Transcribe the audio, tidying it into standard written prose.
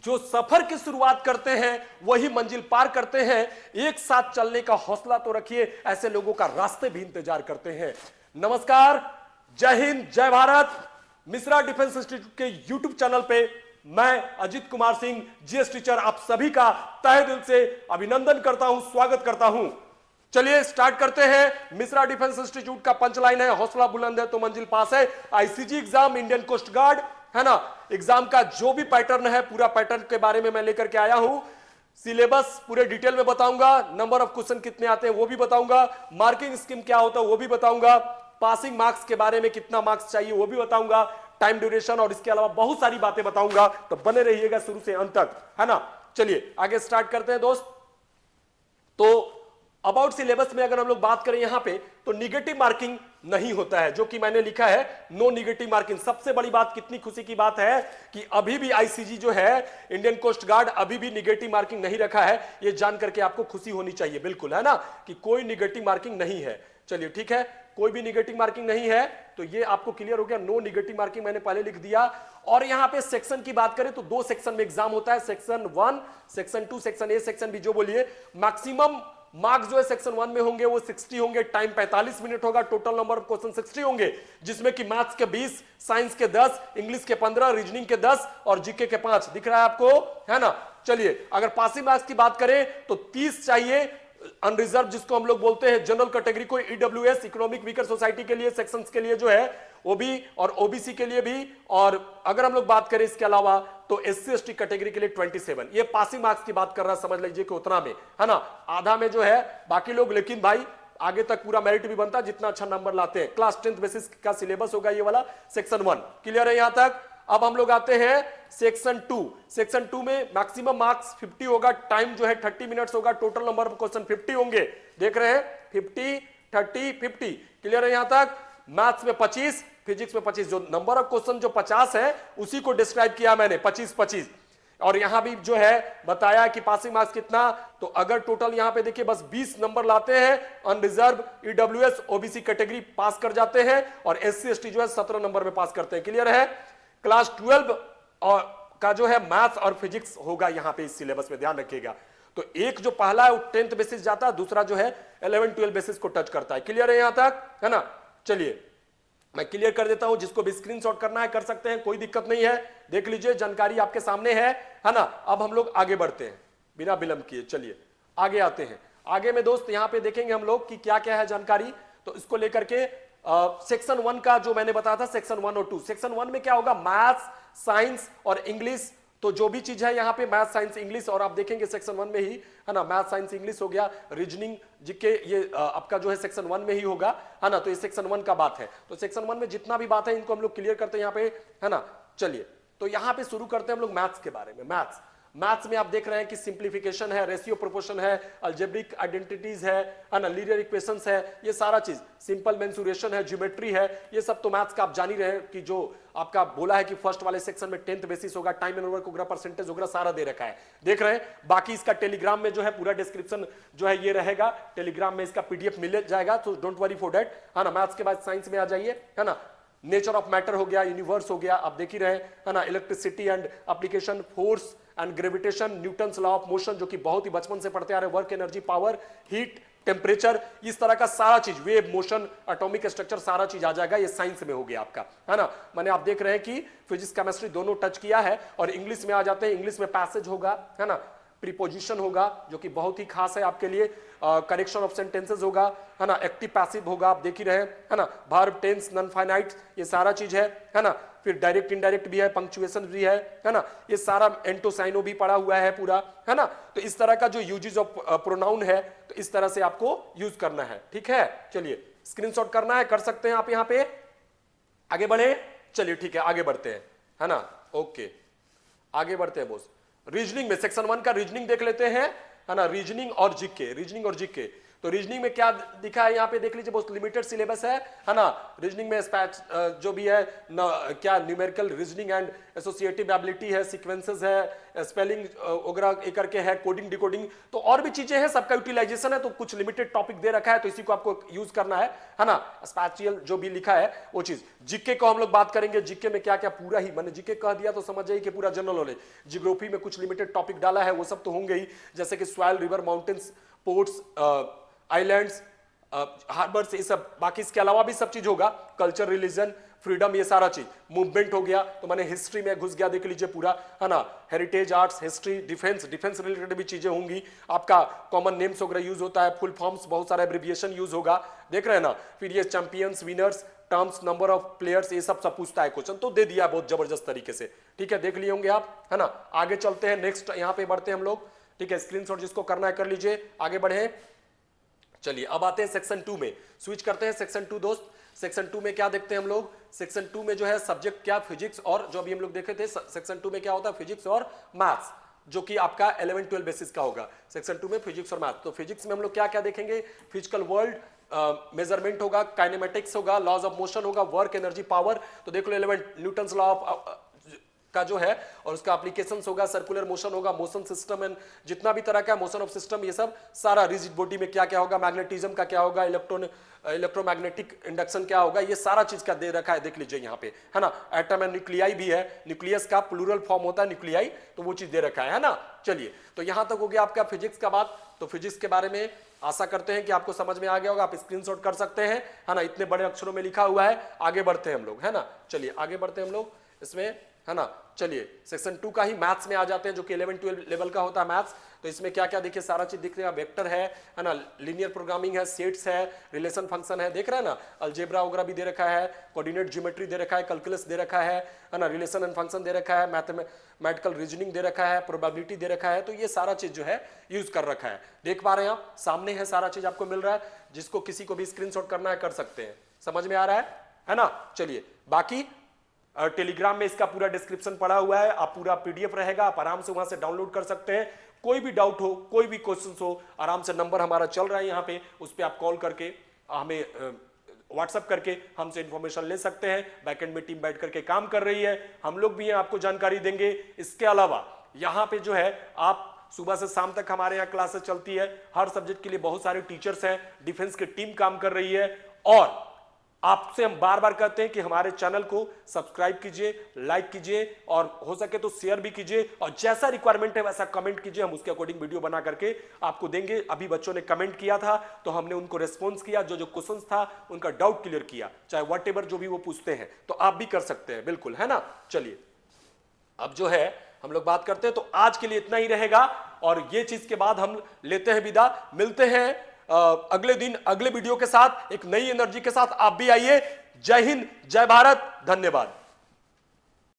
जो सफर की शुरुआत करते हैं वही मंजिल पार करते हैं। एक साथ चलने का हौसला तो रखिए, ऐसे लोगों का रास्ते भी इंतजार करते हैं। नमस्कार, जय हिंद, जय भारत। मिश्रा डिफेंस इंस्टीट्यूट के यूट्यूब चैनल पे मैं अजीत कुमार सिंह, जीएस टीचर, आप सभी का तहे दिल से अभिनंदन करता हूं, स्वागत करता हूं। चलिए स्टार्ट करते हैं। मिश्रा डिफेंस इंस्टीट्यूट का पंचलाइन है, हौसला बुलंद है तो मंजिल पास है। ICG exam, Indian coast guard, है ना, एग्जाम का जो भी पैटर्न है, पूरा पैटर्न के बारे में मैं लेकर के आया हूं। सिलेबस पूरे डिटेल में बताऊंगा, नंबर ऑफ क्वेश्चन कितने आते हैं वो भी बताऊंगा, मार्किंग स्कीम क्या होता है वो भी बताऊंगा, पासिंग मार्क्स के बारे में कितना मार्क्स चाहिए वो भी बताऊंगा, टाइम ड्यूरेशन और इसके अलावा बहुत सारी बातें बताऊंगा। तो बने रहिएगा शुरू से अंत तक, है ना। चलिए आगे स्टार्ट करते हैं दोस्त। तो अबाउट सिलेबस में अगर हम लोग बात करें यहां पे, तो निगेटिव मार्किंग नहीं होता है, जो कि मैंने लिखा है नो निगेटिव मार्किंग। सबसे बड़ी बात, कितनी खुशी की बात है कि अभी भी आईसीजी जो है, इंडियन कोस्ट गार्ड, अभी भी निगेटिव मार्किंग नहीं रखा है। ये जान करके आपको खुशी होनी चाहिए, बिल्कुल, है ना, कि कोई निगेटिव मार्किंग नहीं है। चलिए ठीक है, कोई भी निगेटिव मार्किंग नहीं है, तो ये आपको क्लियर हो गया। नो निगेटिव मार्किंग मैंने पहले लिख दिया। और यहां पे सेक्शन की बात करें तो 2 सेक्शन में एग्जाम होता है, section 1, section 2, section A, section B, जो बोलिए। मैक्सिमम मार्क्स जो है सेक्शन 1 में होंगे वो 60 होंगे, टाइम 45 मिनट होगा, टोटल नंबर ऑफ क्वेश्चन 60 होंगे, जिसमें कि मैथ्स के 20, साइंस के 10, इंग्लिश के 15, रीजनिंग के 10 और जीके के 5। दिख रहा है आपको, है ना। चलिए अगर पासिंग मार्क्स की बात करें तो 30 चाहिए अनरिजर्व, जिसको हम लोग बोलते हैं जनरल कैटेगरी को, ईडब्ल्यूएस, इकोनॉमिक वीकर सोसाइटी के लिए, सेक्शंस के लिए जो है वो भी, और ओबीसी के लिए भी। और अगर हम लोग बात करें इसके अलावा तो एससी एसटी कैटेगरी के लिए 27। ये पासिंग मार्क्स की बात कर रहा है, समझ लीजिए कि उतना में, है ना, आधा में जो है बाकी लोग। लेकिन भाई आगे तक पूरा मेरिट भी बनता है जितना अच्छा नंबर लाते हैं। क्लास 10th बेसिस का सिलेबस होगा ये वाला, सेक्शन 1 क्लियर है यहां तक। अब हम लोग आते हैं सेक्शन 2। सेक्शन 2 में मैक्सिमम मार्क्स 50 होगा, टाइम जो है 30 मिनट्स होगा, टोटल नंबर ऑफ क्वेश्चन 50 होंगे। देख रहे हैं, 50, 30, 50 क्लियर है यहां तक। मैथ्स में 25, फिजिक्स में 25। जो नंबर ऑफ क्वेश्चन जो 50 है उसी को डिस्क्राइब किया मैंने, 25-25। और यहां भी जो है बताया कि पासिंग मार्क्स कितना, तो अगर टोटल यहां पे देखिए बस 20 नंबर लाते हैं, अनरिजर्व, ईडब्ल्यूएस, ओबीसी कैटेगरी पास कर जाते हैं, और एससी एसटी जो है 17 नंबर में पास करते हैं। क्लियर है। क्लास 12 और का जो है मैथ्स और फिजिक्स होगा यहां पे इस सिलेबस में, ध्यान रखिएगा। तो एक जो पहला है वो 10th बेसिस जाता है, दूसरा जो है 11-12 बेसिस को टच करता है। क्लियर है यहां तक, है ना। चलिए मैं क्लियर कर देता हूं, जिसको भी स्क्रीनशॉट करना है कर सकते हैं, कोई दिक्कत नहीं है। देख लीजिए, जानकारी आपके सामने है ना। अब हम लोग आगे बढ़ते हैं बिना विलंब किए। चलिए आगे आते हैं। आगे में दोस्त यहां पे देखेंगे हम लोग कि क्या क्या है जानकारी। तो इसको लेकर के सेक्शन 1 का जो मैंने बताया था, सेक्शन 1 और 2। सेक्शन 1 में क्या होगा, मैथ्स, साइंस और इंग्लिश। तो जो भी चीज है यहाँ पे मैथ, साइंस, इंग्लिश, और आप देखेंगे सेक्शन 1 में ही, है ना, मैथ, साइंस, इंग्लिश हो गया, रीजनिंग, जीके, ये आपका जो है सेक्शन 1 में ही होगा, है ना। तो ये सेक्शन 1 का बात है। तो सेक्शन 1 में जितना भी बात है इनको हम लोग क्लियर करते हैं यहाँ पे, है ना। चलिए तो यहाँ पे शुरू करते हैं हम लोग मैथ्स के बारे में। मैथ्स में आप देख रहे हैं कि सिंप्लीफिकेशन है, रेशियो प्रोपोर्शन है, अलजेब्रिक आइडेंटिटीज है ना, लीनियर इक्वेशंस है, ये सारा चीज, सिंपल मेंसुरेशन है, ज्योमेट्री है, ये सब तो मैथ्स का आप जान ही रहे हैं कि जो आपका बोला है कि फर्स्ट वाले सेक्शन में 10th बेसिस होगा, टाइम एंड वर्क होगा, परसेंटेज होगा, सारा दे रखा है। देख रहे हैं। बाकी इसका टेलीग्राम में जो है पूरा डिस्क्रिप्शन जो है ये रहेगा, टेलीग्राम में इसका पीडीएफ मिल जाएगा, तो डोंट वरी फॉर दैट, है ना। मैथ्स के बाद साइंस में आ जाइए, है ना। नेचर ऑफ मैटर हो गया, यूनिवर्स हो गया, आप देख ही रहे, है ना। Electricity and application, force and gravitation, Newton's law of motion, जो कि बहुत ही बचपन से पढ़ते आ रहे, work, energy, power, heat, temperature, इस तरह का सारा चीज, वेव, मोशन, एटॉमिक स्ट्रक्चर, सारा चीज आ जाएगा। ये साइंस में हो गया आपका, है ना। मैंने आप देख रहे हैं कि फिजिक्स, केमिस्ट्री दोनों टच किया है। और इंग्लिश में आ जाते हैं। इंग्लिश में पैसेज होगा, है ना, प्रीपोजिशन होगा जो कि बहुत ही खास है आपके लिए, करेक्शन ऑफ सेंटेंसेस होगा, है ना, एक्टिव पैसिव होगा, आप देख ही रहे हैं, है ना, वर्ब, टेंस, नॉन फाइनाइट, ये सारा चीज है ना। फिर डायरेक्ट इनडायरेक्ट भी है, पंक्चुएशन भी है ना। ये सारा एंटोसाइनो भी पड़ा हुआ है पूरा, है ना। तो इस तरह का जो यूजेस ऑफ प्रोनाउन है, तो इस तरह से आपको यूज करना है, ठीक है। चलिए स्क्रीनशॉट करना है, कर सकते हैं आप यहाँ पे। आगे बढ़े, चलिए ठीक है आगे बढ़ते हैं, है ना। ओके आगे बढ़ते हैं बोस। रीजनिंग में सेक्शन 1 का रीजनिंग देख लेते हैं, है ना। रीजनिंग और जीके, रीजनिंग और जीके। तो रीजनिंग में क्या दिखा है यहाँ पे देख लीजिए, बहुत लिमिटेड सिलेबस है ना। रीजनिंग में जो भी है क्या numerical reasoning and associative ability है, सीक्वेंसेस है, स्पेलिंग वगैरह एक करके है, कोडिंग डिकोडिंग, तो और भी चीजें हैं, सबका यूटिलाइजेशन है। तो कुछ लिमिटेड टॉपिक दे रखा है, तो इसी को आपको यूज करना है ना। स्पैशियल जो भी लिखा है वो चीज। जीके को हम लोग बात करेंगे, जीके में क्या क्या पूरा ही, मैंने जीके कह दिया तो समझ जाइए कि पूरा जनरल नॉलेज। जियोग्राफी में कुछ लिमिटेड टॉपिक डाला है, वो सब तो होंगे ही, जैसे कि soil, river, mountains, ports, islands, harbours, ये सब। बाकी इसके अलावा भी सब चीज होगा, कल्चर, रिलीजन, फ्रीडम, ये सारा चीज। मूवमेंट हो गया, तो मैंने हिस्ट्री में घुस गया, देख लीजिए पूरा, है ना। Heritage, arts, history, defence, defence related भी चीजें होंगी। आपका कॉमन नेम्स वगैरह यूज होता है, फुल फॉर्म्स, बहुत सारा एब्रिविएशन यूज होगा, देख रहे हैं ना। फिर ये champions, winners, terms, number of players, ये सब पूछता है क्वेश्चन, तो दे दिया बहुत जबरदस्त तरीके से, ठीक है, देख लिए होंगे आप, है ना। आगे चलते हैं, नेक्स्ट यहाँ पे बढ़ते हैं हम लोग, ठीक है। स्क्रीनशॉट जिसको करना है कर लीजिए, आगे बढ़े। चलिए अब आते हैं सेक्शन 2 में, स्विच करते हैं सेक्शन 2 दोस्त। सेक्शन 2 में क्या देखते हैं हम लोग, सेक्शन 2 में जो है सब्जेक्ट क्या, फिजिक्स, और जो अभी हम लोग देखे थे सेक्शन 2 में क्या होता है, फिजिक्स और मैथ्स, जो कि आपका 11-12 बेसिस का होगा। सेक्शन 2 में फिजिक्स और मैथ्स। तो फिजिक्स में हम लोग क्या क्या देखेंगे, फिजिकल वर्ल्ड, मेजरमेंट होगा, काइनेमेटिक्स होगा, लॉज ऑफ मोशन होगा, वर्क, एनर्जी, पावर, तो देख लो 11 न्यूटन्स लॉ ऑफ का जो है, और उसका एप्लीकेशंस होगा, सर्कुलर मोशन होगा, मोशन सिस्टम एंड जितना भी तरह का मोशन ऑफ सिस्टम, ये सब सारा। रिजिड बॉडी में क्या क्या होगा, मैग्नेटिज्म का क्या होगा, इलेक्ट्रोमैग्नेटिक इंडक्शन क्या होगा, ये सारा चीज का दे रखा है, देख लीजिए यहाँ पे, है ना। एटम एंड न्यूक्लियाई भी है, न्यूक्लियस का प्लूरल फॉर्म होता है न्यूक्लियाई, तो वो चीज दे रखा है ना। चलिए, तो यहां तक हो गया आपका फिजिक्स का बात। तो फिजिक्स के बारे में आशा करते हैं कि आपको समझ में आ गया होगा, आप स्क्रीनशॉट कर सकते हैं, है ना। इतने बड़े अक्षरों में लिखा हुआ है। आगे बढ़ते हैं हम लोग, है ना। चलिए आगे बढ़ते हैं हम लोग इसमें, है ना। चलिए सेक्शन 2 का ही मैथ्स में आ जाते हैं, जो कि 11-12 लेवल का होता है मैथ्स। तो इसमें क्या क्या देखिए, सारा चीज दिख रहा है, वेक्टर है ना, लीनियर प्रोग्रामिंग है, सेट्स है, रिलेशन फंक्शन है, देख रहे हैं ना। अलजेब्रा वगैरह भी दे रखा है, कोऑर्डिनेट ज्योमेट्री दे रखा है, कैलकुलस दे रखा है ना, रिलेशन एंड फंक्शन दे रखा है, मैथमेटिकल रीजनिंग दे रखा है, प्रोबेबिलिटी दे रखा है। तो ये सारा चीज जो है यूज कर रखा है, देख पा रहे हैं आप, सामने है, सारा चीज आपको मिल रहा है। जिसको किसी को भी स्क्रीनशॉट करना है कर सकते हैं, समझ में आ रहा है ना। चलिए बाकी टेलीग्राम में इसका पूरा डिस्क्रिप्शन पड़ा हुआ है, आप पूरा पीडीएफ रहेगा, आप आराम से वहां से डाउनलोड कर सकते हैं। कोई भी डाउट हो, कोई भी क्वेश्चन हो, आराम से नंबर हमारा चल रहा है यहाँ पे, उस पर आप कॉल करके हमें व्हाट्सएप करके हमसे इंफॉर्मेशन ले सकते हैं। बैकएंड में टीम बैठ करके काम कर रही है, हम लोग भी हैं, आपको जानकारी देंगे। इसके अलावा यहाँ पे जो है, आप सुबह से शाम तक हमारे यहाँ क्लासेस चलती है, हर सब्जेक्ट के लिए बहुत सारे टीचर्स हैं, डिफेंस की टीम काम कर रही है। और आपसे हम बार बार कहते हैं कि हमारे चैनल को सब्सक्राइब कीजिए, लाइक कीजिए, और हो सके तो शेयर भी कीजिए, और जैसा रिक्वायरमेंट है वैसा कमेंट कीजिए, हम उसके अकॉर्डिंग वीडियो बना करके आपको देंगे। अभी बच्चों ने कमेंट किया था, तो हमने उनको रेस्पॉन्स किया, जो जो क्वेश्चंस था उनका डाउट क्लियर किया, चाहे व्हाटएवर जो भी वो पूछते हैं, तो आप भी कर सकते हैं, बिल्कुल, है ना। चलिए अब जो है हम लोग बात करते हैं, तो आज के लिए इतना ही रहेगा, और ये चीज के बाद हम लेते हैं विदा। मिलते हैं अगले दिन अगले वीडियो के साथ, एक नई एनर्जी के साथ। आप भी आइए। जय हिंद, जय भारत, धन्यवाद।